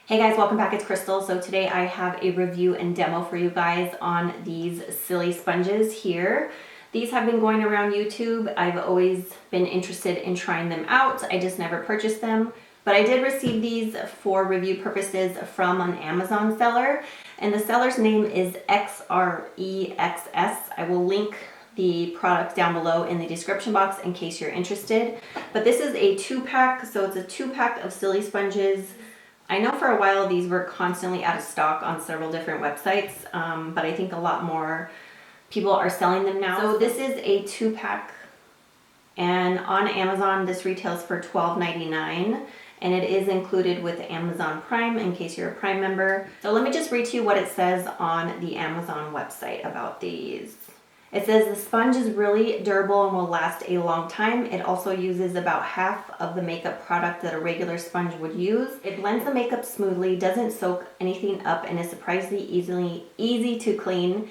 Hey guys, welcome back. It's Krystal. So today I have a review and demo for you guys on these Silisponges here. These have been going around YouTube. I've always been interested in trying them out. I just never purchased them. But I did receive these for review purposes from an Amazon seller. And the seller's name is XREXS. I will link the product down below in the description box in case you're interested. But this is a 2-pack, so it's a 2-pack of Silisponges. I know for a while these were constantly out of stock on several different websites, but I think a lot more people are selling them now. So this is a 2-pack, and on Amazon this retails for $12.99, and it is included with Amazon Prime in case you're a Prime member. So let me just read to you what it says on the Amazon website about these. It says the sponge is really durable and will last a long time. It also uses about half of the makeup product that a regular sponge would use. It blends the makeup smoothly, doesn't soak anything up, and is surprisingly easy to clean.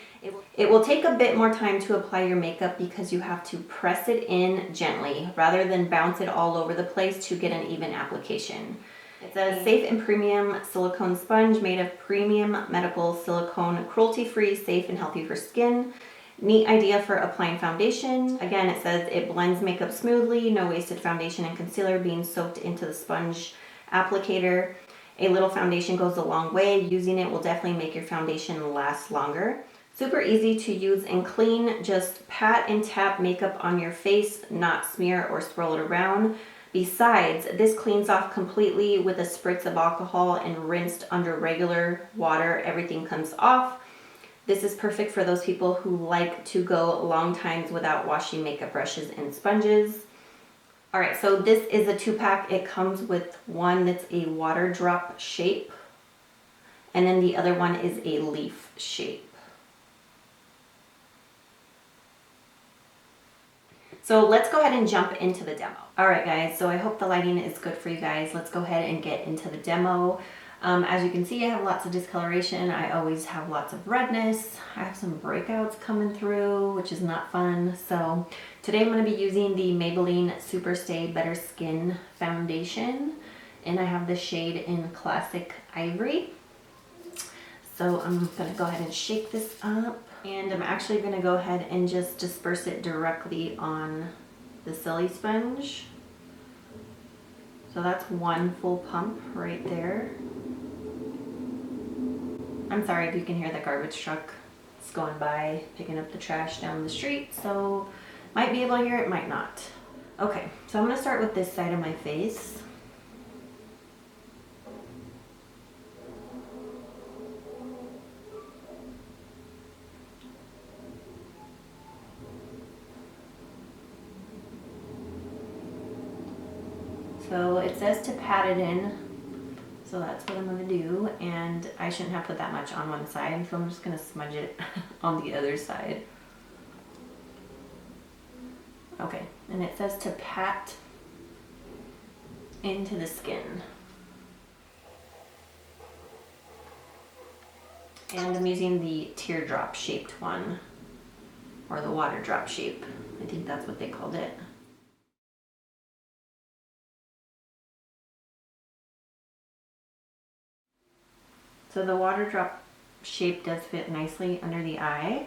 It will take a bit more time to apply your makeup because you have to press it in gently rather than bounce it all over the place to get an even application. It's a safe and premium silicone sponge made of premium medical silicone, cruelty-free, safe and healthy for skin. Neat idea for applying foundation. Again, it says it blends makeup smoothly, no wasted foundation and concealer being soaked into the sponge applicator. A little foundation goes a long way. Using it will definitely make your foundation last longer. Super easy to use and clean. Just pat and tap makeup on your face, not smear or swirl it around. Besides, this cleans off completely with a spritz of alcohol and rinsed under regular water. Everything comes off. This is perfect for those people who like to go long times without washing makeup brushes and sponges. All right, so this is a 2-pack. It comes with one that's a water drop shape, and then the other one is a leaf shape. So let's go ahead and jump into the demo. All right, guys, so I hope the lighting is good for you guys. Let's go ahead and get into the demo. As you can see, I have lots of discoloration. I always have lots of redness. I have some breakouts coming through, which is not fun. So today I'm going to be using the Maybelline Super Stay Better Skin Foundation. And I have the shade in Classic Ivory. So I'm going to go ahead and shake this up. And I'm actually going to go ahead and just disperse it directly on the Silisponge. So that's one full pump right there. I'm sorry if you can hear the garbage truck. It's going by, picking up the trash down the street, so might be able to hear it, might not. Okay, so I'm going to start with this side of my face. So it says to pat it in. So that's what I'm going to do, and I shouldn't have put that much on one side, so I'm just going to smudge it on the other side. Okay, and it says to pat into the skin. And I'm using the teardrop shaped one, or the water drop shape. I think that's what they called it. So the water drop shape does fit nicely under the eye.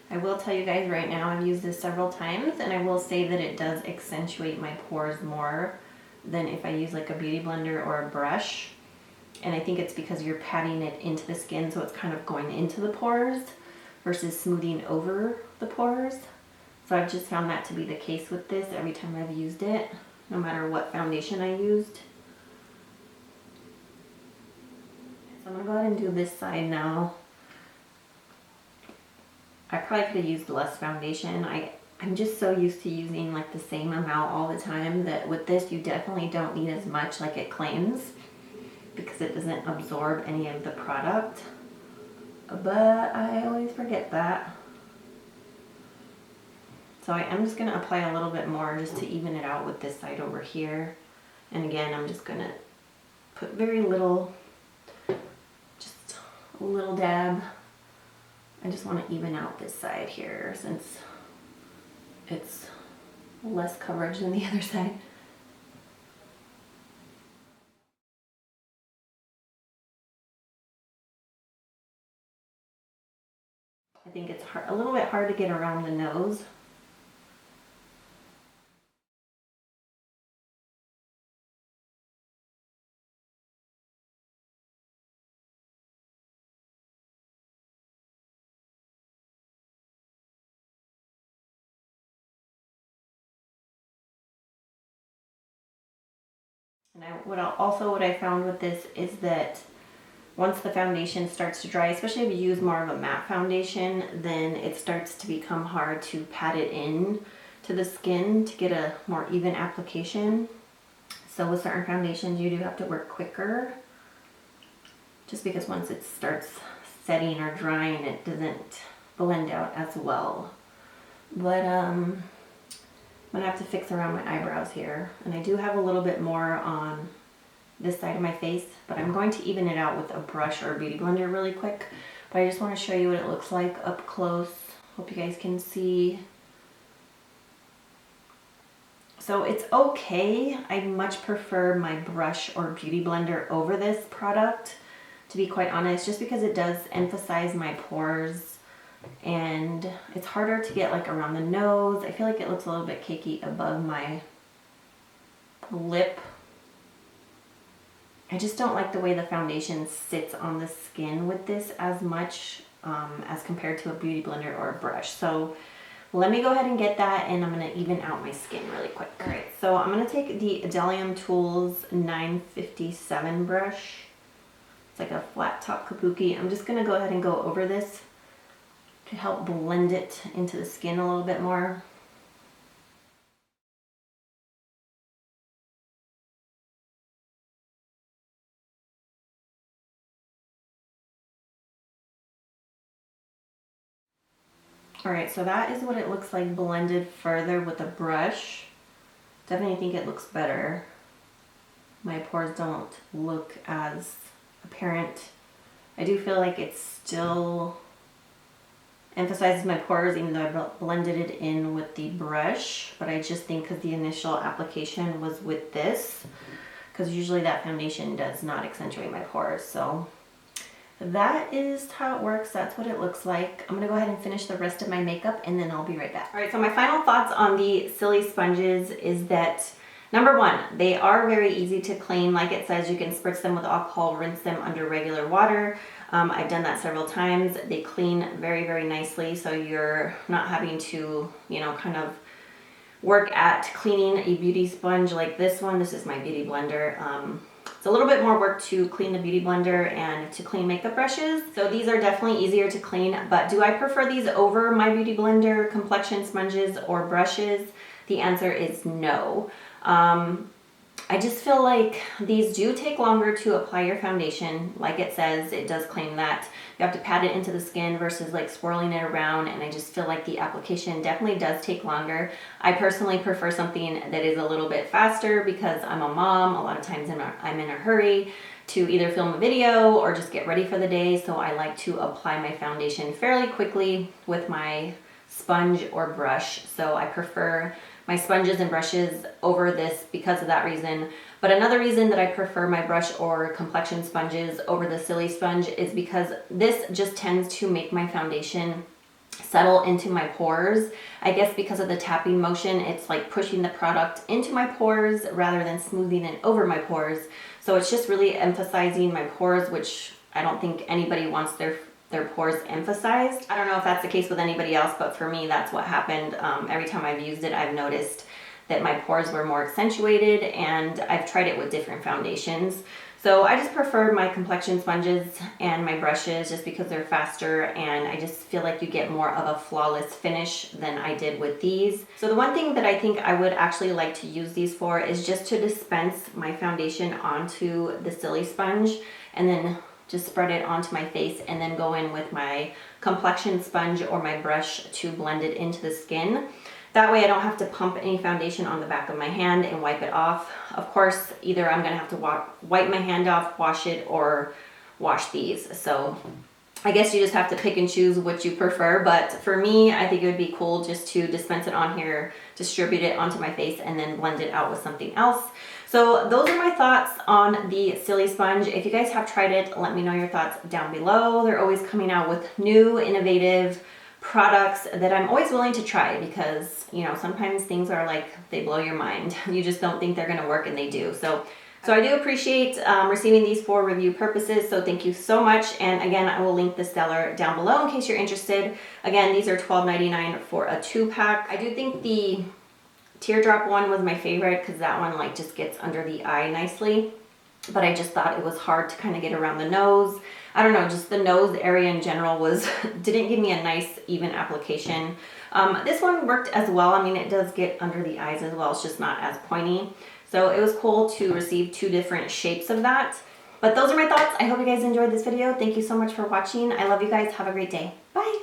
I will tell you guys right now, I've used this several times, and I will say that it does accentuate my pores more than if I use like a beauty blender or a brush. And I think it's because you're patting it into the skin, so it's kind of going into the pores versus smoothing over the pores. So I've just found that to be the case with this every time I've used it, no matter what foundation I used. So I'm going to go ahead and do this side now. I probably could have used less foundation. I'm just so used to using like the same amount all the time that with this you definitely don't need as much like it claims because it doesn't absorb any of the product. But I always forget that. So I am just going to apply a little bit more just to even it out with this side over here. And again, I'm just going to put very little, just a little dab. I just want to even out this side here since it's less coverage than the other side. I think it's a little bit hard to get around the nose. And what I found with this is that once the foundation starts to dry, especially if you use more of a matte foundation, then it starts to become hard to pat it in to the skin to get a more even application. So with certain foundations, you do have to work quicker, just because once it starts setting or drying, it doesn't blend out as well. But I'm gonna have to fix around my eyebrows here, and I do have a little bit more on this side of my face, but I'm going to even it out with a brush or a beauty blender really quick. But I just want to show you what it looks like up close. Hope you guys can see. So it's okay. I much prefer my brush or beauty blender over this product, to be quite honest, just because it does emphasize my pores and it's harder to get like around the nose. I feel like it looks a little bit cakey above my lip. I just don't like the way the foundation sits on the skin with this as much as compared to a beauty blender or a brush. So let me go ahead and get that, and I'm going to even out my skin really quick. All right, so I'm going to take the BDELLIUM Tools 957 brush. It's like a flat top kabuki. I'm just going to go ahead and go over this to help blend it into the skin a little bit more. Alright, so that is what it looks like blended further with a brush. Definitely think it looks better. My pores don't look as apparent. I do feel like it still emphasizes my pores even though I blended it in with the brush, but I just think because the initial application was with this, because usually that foundation does not accentuate my pores. So that is how it works. That's what it looks like. I'm gonna go ahead and finish the rest of my makeup and then I'll be right back. All right, so my final thoughts on the Silisponges is that number one, they are very easy to clean. Like it says, you can spritz them with alcohol, rinse them under regular water. I've done that several times. They clean very, very nicely, so you're not having to, you know, kind of work at cleaning a beauty sponge like this one. This is my beauty blender. It's a little bit more work to clean the beauty blender and to clean makeup brushes. So these are definitely easier to clean, but do I prefer these over my beauty blender, complexion sponges, or brushes? The answer is no. I just feel like these do take longer to apply your foundation. Like it says, it does claim that you have to pat it into the skin versus like swirling it around, and I just feel like the application definitely does take longer. I personally prefer something that is a little bit faster because I'm a mom. A lot of times I'm in a hurry to either film a video or just get ready for the day, so I like to apply my foundation fairly quickly with my sponge or brush. So I prefer my sponges and brushes over this because of that reason. But another reason that I prefer my brush or complexion sponges over the Silisponge is because this just tends to make my foundation settle into my pores. I guess because of the tapping motion, it's like pushing the product into my pores rather than smoothing it over my pores. So it's just really emphasizing my pores, which I don't think anybody wants their pores emphasized. I don't know if that's the case with anybody else, but for me, that's what happened. Every time I've used it, I've noticed that my pores were more accentuated, and I've tried it with different foundations. So I just prefer my complexion sponges and my brushes just because they're faster, and I just feel like you get more of a flawless finish than I did with these. So the one thing that I think I would actually like to use these for is just to dispense my foundation onto the Silisponge and then just spread it onto my face and then go in with my complexion sponge or my brush to blend it into the skin. That way I don't have to pump any foundation on the back of my hand and wipe it off. Of course, either I'm gonna have to wipe my hand off, wash it, or wash these. So I guess you just have to pick and choose what you prefer, but for me, I think it would be cool just to dispense it on here, distribute it onto my face, and then blend it out with something else. So those are my thoughts on the Silisponge. If you guys have tried it, let me know your thoughts down below. They're always coming out with new, innovative products that I'm always willing to try because, you know, sometimes things are like, they blow your mind. You just don't think they're gonna work and they do. So I do appreciate receiving these for review purposes, so thank you so much. And again, I will link the seller down below in case you're interested. Again, these are $12.99 for a 2-pack. I do think the teardrop one was my favorite because that one like just gets under the eye nicely, but I just thought it was hard to kind of get around the nose. I don't know, just the nose area in general was didn't give me a nice even application. This one worked as well. I mean, it does get under the eyes as well, it's just not as pointy. So it was cool to receive 2 different shapes of that. But those are my thoughts. I hope you guys enjoyed this video. Thank you so much for watching. I love you guys. Have a great day. Bye.